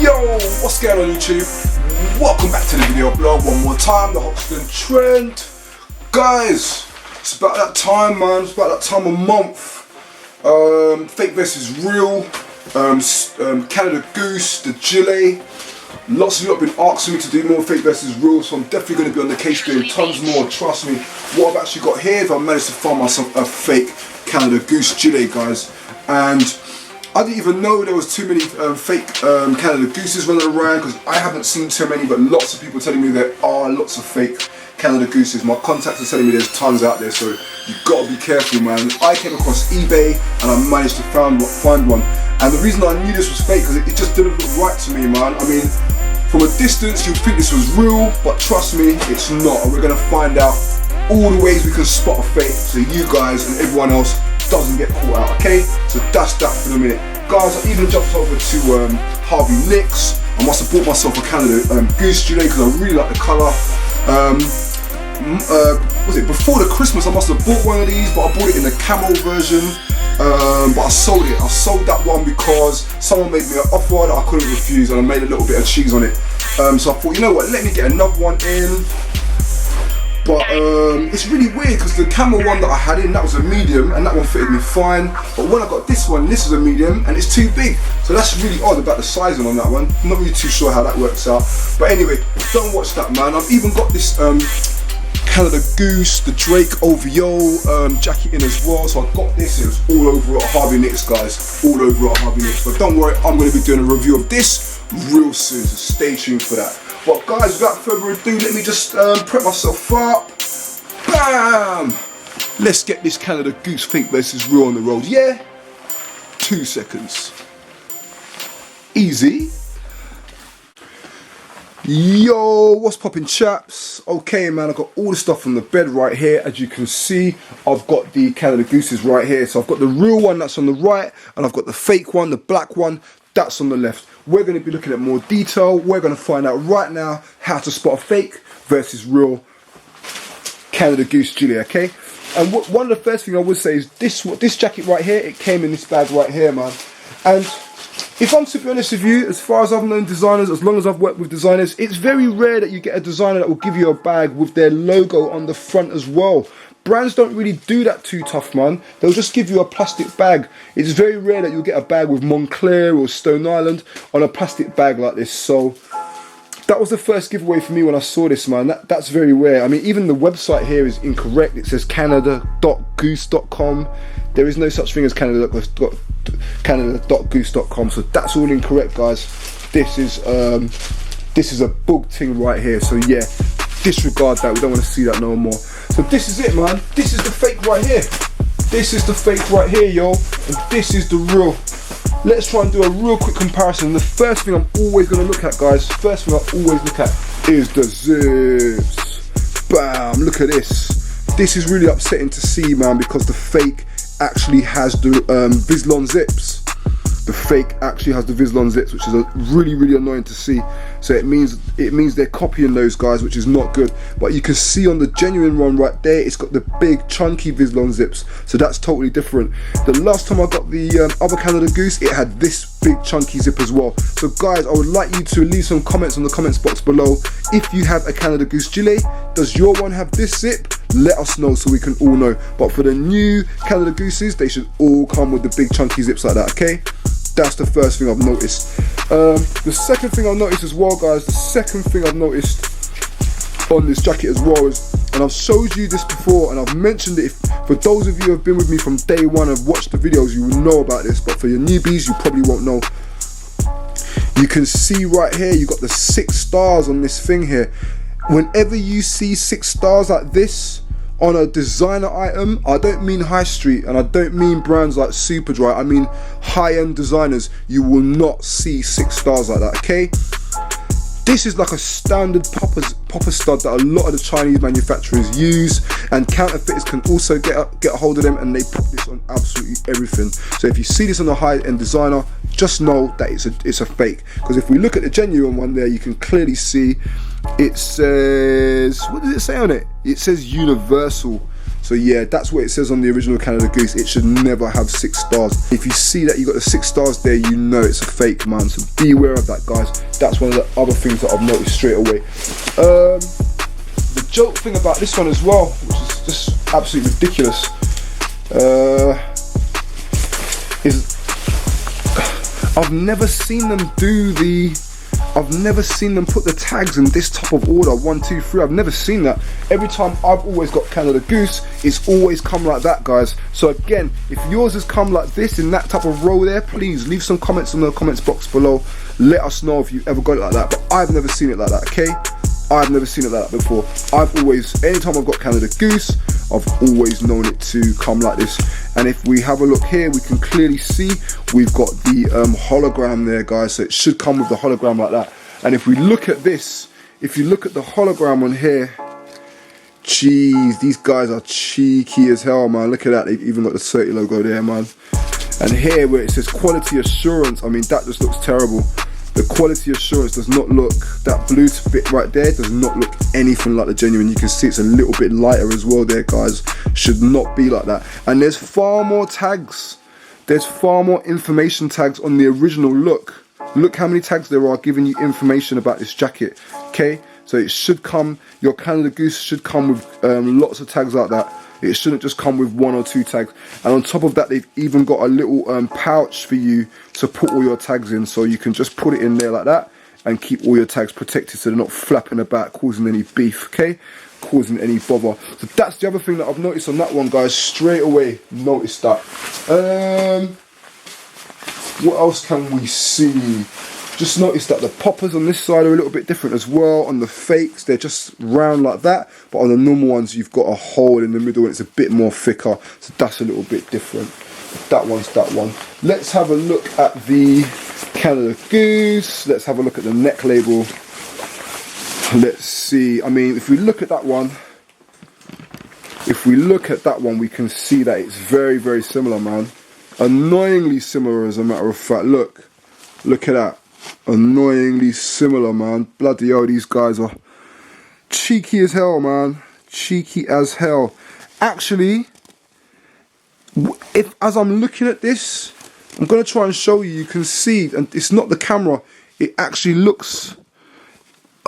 Yo, what's going on YouTube? Welcome back to the video blog one more time, TheHoxtonTrend. Guys, it's about that time, man. It's about that time of month. Fake vest is real. Canada Goose, the Gilet. Lots of you have been asking me to do more fake vest is real, so I'm definitely going to be on the case doing tons more. Trust me. What I've actually got here, if I managed to find myself a fake Canada Goose Gilet, guys, and I didn't even know there was too many fake Canada Gooses running around, because I haven't seen too many, but lots of people telling me there are lots of fake Canada Gooses. My contacts are telling me there's tons out there, so you gotta be careful, man. I came across eBay and I managed to find one, and the reason I knew this was fake because it just didn't look right to me, man. I mean, from a distance you'd think this was real, but trust me, it's not, and we're gonna find out all the ways we can spot a fake so you guys and everyone else doesn't get caught out, okay? So that's that for the minute. Guys, I even jumped over to Harvey Nicks. I must have bought myself a Canada Goose Gilet because I really like the colour. Was it before the Christmas? I must have bought one of these, but I bought it in the camo version. But I sold it. I sold that one because someone made me an offer that I couldn't refuse, and I made a little bit of cheese on it. So I thought, you know what, let me get another one in. But it's really weird because the camo one that I had in, that was a medium, and that one fitted me fine. But when I got this one, this is a medium and it's too big. So that's really odd about the sizing on that one. I'm not really too sure how that works out. But anyway, don't watch that, man. I've even got this Canada Goose, the Drake OVO jacket in as well. So I got this, it was all over at Harvey Nicks, guys. All over at Harvey Nicks. But don't worry, I'm going to be doing a review of this real soon, so stay tuned for that. But guys, without further ado, let me just prep myself up. Bam! Let's get this Canada Goose fake vest is real on the road. Yeah? 2 seconds. Easy. Yo, what's poppin', chaps? Okay, man, I've got all the stuff on the bed right here. As you can see, I've got the Canada Gooses right here. So I've got the real one that's on the right, and I've got the fake one, the black one, that's on the left. We're going to be looking at more detail. We're going to find out right now how to spot a fake versus real Canada Goose Gilet, okay? And one of the first things I would say is this jacket right here, it came in this bag right here, man. And if I'm to be honest with you, as far as I've known designers, as long as I've worked with designers, it's very rare that you get a designer that will give you a bag with their logo on the front as well. Brands don't really do that too tough, man. They'll just give you a plastic bag. It's very rare that you'll get a bag with Montclair or Stone Island on a plastic bag like this. So that was the first giveaway for me when I saw this, man. That's very rare. I mean, even the website here is incorrect. It says canada.goose.com. There is no such thing as canada.goose.com. So that's all incorrect, guys. This is a bug thing right here. So yeah, disregard that. We don't want to see that no more. So this is it, man. This is the fake right here. This is the fake right here, yo. And this is the real. Let's try and do a real quick comparison. The first thing I'm always going to look at, guys, first thing I always look at is the zips. Bam, look at this. This is really upsetting to see, man, because the fake actually has the Vislon zips. The fake actually has the Vislon zips, which is really, really annoying to see. So it means they're copying those, guys, which is not good. But you can see on the genuine one right there, it's got the big chunky Vislon zips. So that's totally different. The last time I got the other Canada Goose, it had this big chunky zip as well. So guys, I would like you to leave some comments on the comments box below. If you have a Canada Goose Gilet, does your one have this zip? Let us know so we can all know. But for the new Canada Gooses, they should all come with the big chunky zips like that, okay? That's the first thing I've noticed. The second thing I've noticed as well, guys, the second thing I've noticed on this jacket as well is, and I've showed you this before and I've mentioned it, for those of you who have been with me from day one and watched the videos, you will know about this, but for your newbies, you probably won't know. You can see right here, you got the 6 stars on this thing here. Whenever you see 6 stars like this on a designer item, I don't mean high street and I don't mean brands like Superdry, I mean high-end designers, you will not see 6 stars like that, okay? This is like a standard popper stud that a lot of the Chinese manufacturers use, and counterfeiters can also get a hold of them, and they put this on absolutely everything. So if you see this on a high-end designer, just know that it's a fake. Because if we look at the genuine one there, you can clearly see it says, what does it say on it? It says Universal. So yeah, that's what it says on the original Canada Goose. It should never have 6 stars. If you see that you got the 6 stars there, you know it's a fake, man. So beware of that, guys. That's one of the other things that I've noticed straight away. The joke thing about this one as well, which is just absolutely ridiculous, is I've never seen them put the tags in this type of order, 1, 2, 3. I've never seen that. Every time I've always got Canada Goose, it's always come like that, guys. So again, if yours has come like this in that type of row there, please leave some comments in the comments box below. Let us know if you've ever got it like that. But I've never seen it like that, okay? I've never seen it like that before. I've always, anytime I've got Canada Goose, I've always known it to come like this. And if we have a look here, we can clearly see we've got the hologram there, guys. So it should come with the hologram like that. And if we look at this, if you look at the hologram on here, jeez, these guys are cheeky as hell, man. Look at that, they've even got the 30 logo there, man. And here where it says quality assurance, I mean, that just looks terrible. The quality assurance does not look, that blue bit right there does not look anything like the genuine. You can see it's a little bit lighter as well there, guys. Should not be like that. And there's far more tags. There's far more information tags on the original look. Look how many tags there are giving you information about this jacket, okay? So it should come, your Canada Goose should come with lots of tags like that. It shouldn't just come with 1 or 2 tags. And on top of that, they've even got a little pouch for you to put all your tags in. So you can just put it in there like that and keep all your tags protected so they're not flapping about, causing any beef, okay? Causing any bother. So that's the other thing that I've noticed on that one, guys. Straight away noticed that. What else can we see? Just noticed that the poppers on this side are a little bit different as well. On the fakes, they're just round like that, but on the normal ones, you've got a hole in the middle and it's a bit more thicker, so that's a little bit different. That one's that one. Let's have a look at the Canada Goose. Let's have a look at the neck label. Let's see. I mean, if we look at that one, we can see that it's very, very similar, man. Annoyingly similar, as a matter of fact. Look at that. Annoyingly similar, man. Bloody hell, these guys are cheeky as hell, man. Cheeky as hell. Actually, as I'm looking at this, I'm going to try and show you. You can see, and it's not the camera, it actually looks,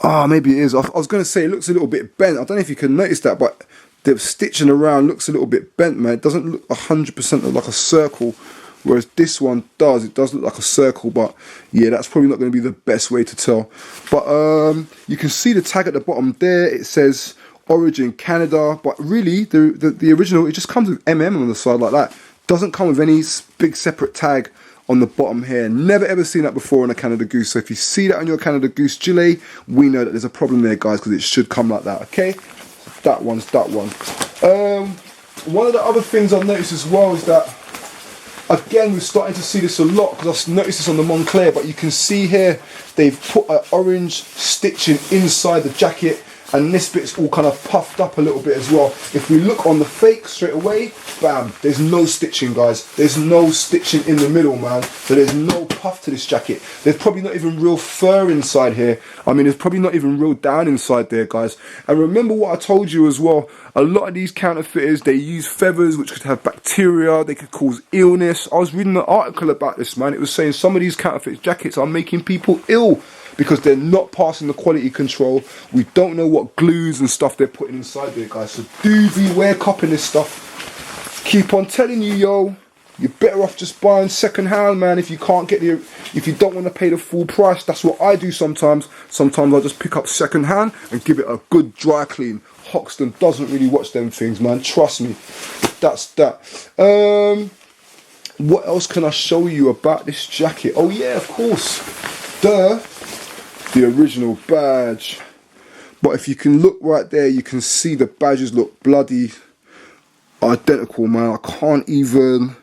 maybe it is. I was going to say it looks a little bit bent. I don't know if you can notice that, but the stitching around looks a little bit bent, man. It doesn't look 100% look like a circle. Whereas this one does, it does look like a circle, but yeah, that's probably not going to be the best way to tell. But you can see the tag at the bottom there. It says Origin Canada, but really the original, it just comes with MM on the side like that. Doesn't come with any big separate tag on the bottom here. Never ever seen that before on a Canada Goose. So if you see that on your Canada Goose Gilet, we know that there's a problem there, guys, because it should come like that. Okay, that one's that one. One of the other things I've noticed as well is that, again, we're starting to see this a lot because I've noticed this on the Moncler, but you can see here they've put an orange stitching inside the jacket, and this bit's all kind of puffed up a little bit as well. If we look on the fake straight away, bam, there's no stitching, guys. There's no stitching in the middle, man. So there's no puff to this jacket. There's probably not even real fur inside here. I mean, there's probably not even real down inside there, guys. And remember what I told you as well, a lot of these counterfeiters, they use feathers which could have bacteria, they could cause illness. I was reading an article about this, man. It was saying some of these counterfeit jackets are making people ill because they're not passing the quality control. We don't know what glues and stuff they're putting inside there, guys. So do beware copying this stuff. Keep on telling you, yo, you're better off just buying second hand, man. If you can't get if you don't want to pay the full price, that's what I do sometimes. Sometimes I just pick up second hand and give it a good dry clean. Hoxton doesn't really watch them things, man. Trust me. That's that. What else can I show you about this jacket? Oh yeah, of course. The original badge. But if you can look right there, you can see the badges look bloody identical, man. I can't even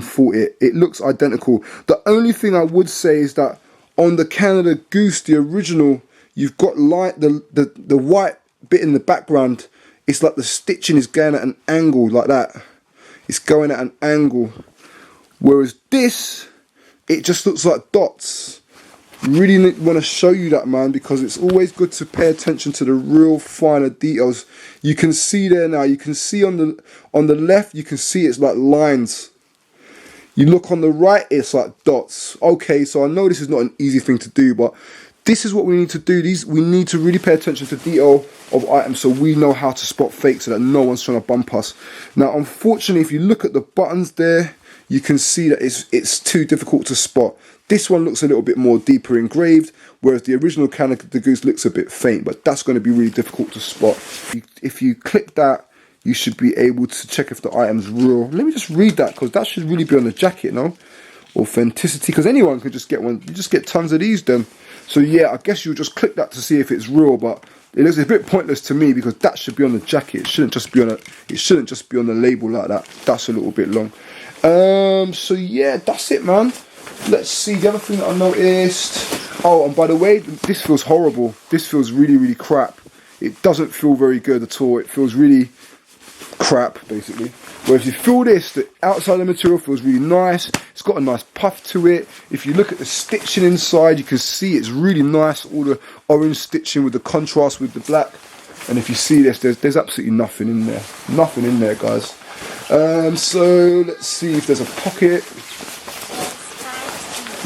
fault it. It looks identical. The only thing I would say is that on the Canada Goose, the original, you've got the white bit in the background. It's like the stitching is going at an angle like that. It's going at an angle. Whereas this, it just looks like dots. Really want to show you that, man, because it's always good to pay attention to the real finer details. You can see there now, you can see on the left, you can see it's like lines. You look on the right, it's like dots. Okay, so I know this is not an easy thing to do, but this is what we need to do. We need to really pay attention to detail of items so we know how to spot fake, so that no one's trying to bump us. Now, unfortunately, if you look at the buttons there, you can see that it's too difficult to spot. This one looks a little bit more deeper engraved, whereas the original Canada Goose looks a bit faint, but that's going to be really difficult to spot. If you click that, you should be able to check if the item's real. Let me just read that, because that should really be on the jacket, no? Authenticity, because anyone could just get one. You just get tons of these then. So yeah, I guess you'll just click that to see if it's real, but it looks a bit pointless to me because that should be on the jacket. It shouldn't just be on the label like that. That's a little bit long. So yeah, that's it, man. Let's see, the other thing that I noticed. Oh, and by the way, this feels horrible. This feels really, really crap. It doesn't feel very good at all. It feels really crap, basically. Whereas if you feel this, the outside of the material feels really nice. It's got a nice puff to it. If you look at the stitching inside, you can see it's really nice. All the orange stitching with the contrast with the black. And if you see this, there's absolutely nothing in there. Nothing in there, guys. So let's see if there's a pocket.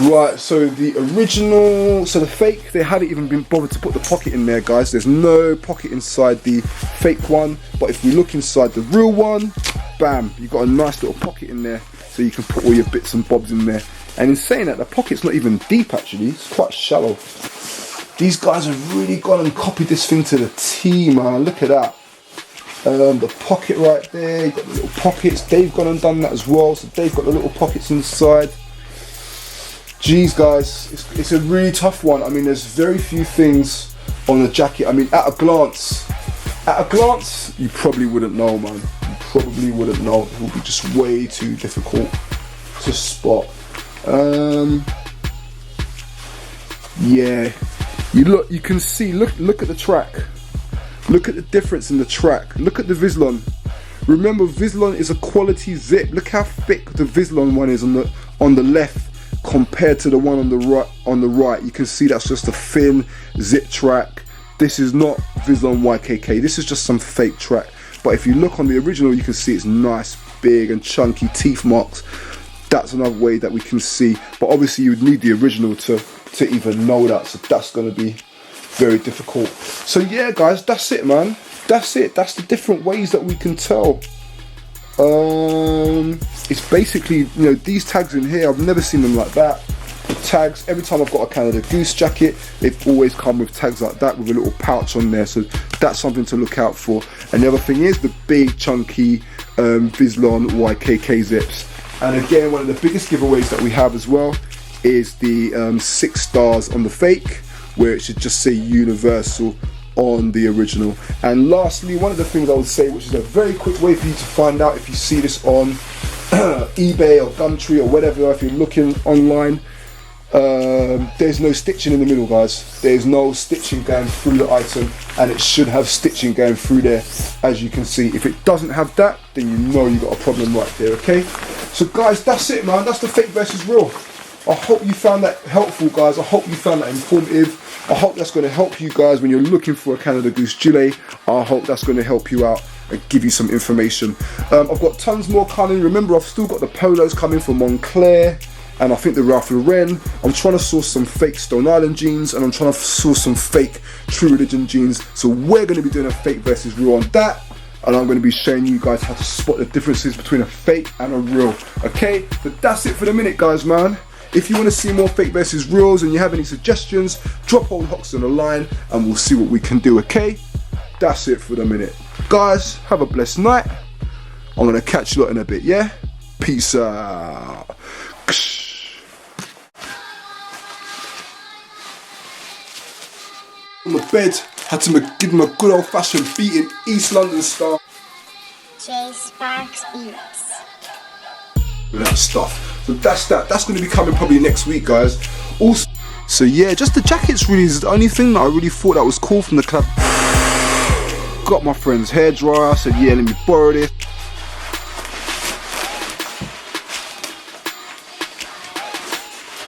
Right, so the original, so the fake, they haven't even been bothered to put the pocket in there, guys. There's no pocket inside the fake one, but if we look inside the real one, bam, you've got a nice little pocket in there, so you can put all your bits and bobs in there. And in saying that, the pocket's not even deep actually, it's quite shallow. These guys have really gone and copied this thing to the T, man, look at that. The pocket right there, you've got the little pockets, they've gone and done that as well, so they've got the little pockets inside. Geez, guys, it's a really tough one. I mean, there's very few things on the jacket. I mean, at a glance, you probably wouldn't know, man. You probably wouldn't know. It would be just way too difficult to spot. Yeah, you can see. Look at the track. Look at the difference in the track. Look at the Vislon. Remember, Vislon is a quality zip. Look how thick the Vislon one is on the left. Compared to the one on the right, you can see that's just a thin zip track. This is not Vislon YKK, this is just some fake track. But if you look on the original, you can see it's nice, big and chunky teeth marks. That's another way that we can see. But obviously you would need the original to even know that, so that's going to be very difficult. So yeah, guys, that's it, man. That's it. That's the different ways that we can tell. It's basically, you know, these tags in here, I've never seen them like that. The tags, every time I've got a Canada Goose jacket, they've always come with tags like that with a little pouch on there, so that's something to look out for. And the other thing is the big chunky Vislon YKK zips. And again, one of the biggest giveaways that we have as well is the 6 stars on the fake, where it should just say universal on the original. And lastly, one of the things I would say, which is a very quick way for you to find out if you see this on eBay or Gumtree or whatever, if you're looking online, there's no stitching in the middle, guys. There's no stitching going through the item, and it should have stitching going through there, as you can see. If it doesn't have that, then you know you've got a problem right there, okay? So guys, that's it, man. That's the fake versus real. I hope you found that helpful, guys. I hope you found that informative. I hope that's going to help you guys when you're looking for a Canada Goose gilet. I hope that's going to help you out and give you some information. I've got tons more coming. Remember, I've still got the polos coming from Montclair, and I think the Ralph Lauren. I'm trying to source some fake Stone Island jeans, and I'm trying to source some fake True Religion jeans. So we're going to be doing a fake versus real on that, and I'm going to be showing you guys how to spot the differences between a fake and a real. Okay, but that's it for the minute, guys, man. If you want to see more fake versus reals and you have any suggestions, drop old Hoxton a line and we'll see what we can do, okay? That's it for the minute. Guys, have a blessed night. I'm going to catch you lot in a bit, yeah? Peace out. On the bed, had to give him a good old fashioned beating East London style. J Sparks Eats. With that stuff. So that's that. That's going to be coming probably next week, guys. Also, so yeah, just the jackets really is the only thing that I really thought that was cool from the club. Got my friend's hairdryer. I said, yeah, let me borrow this.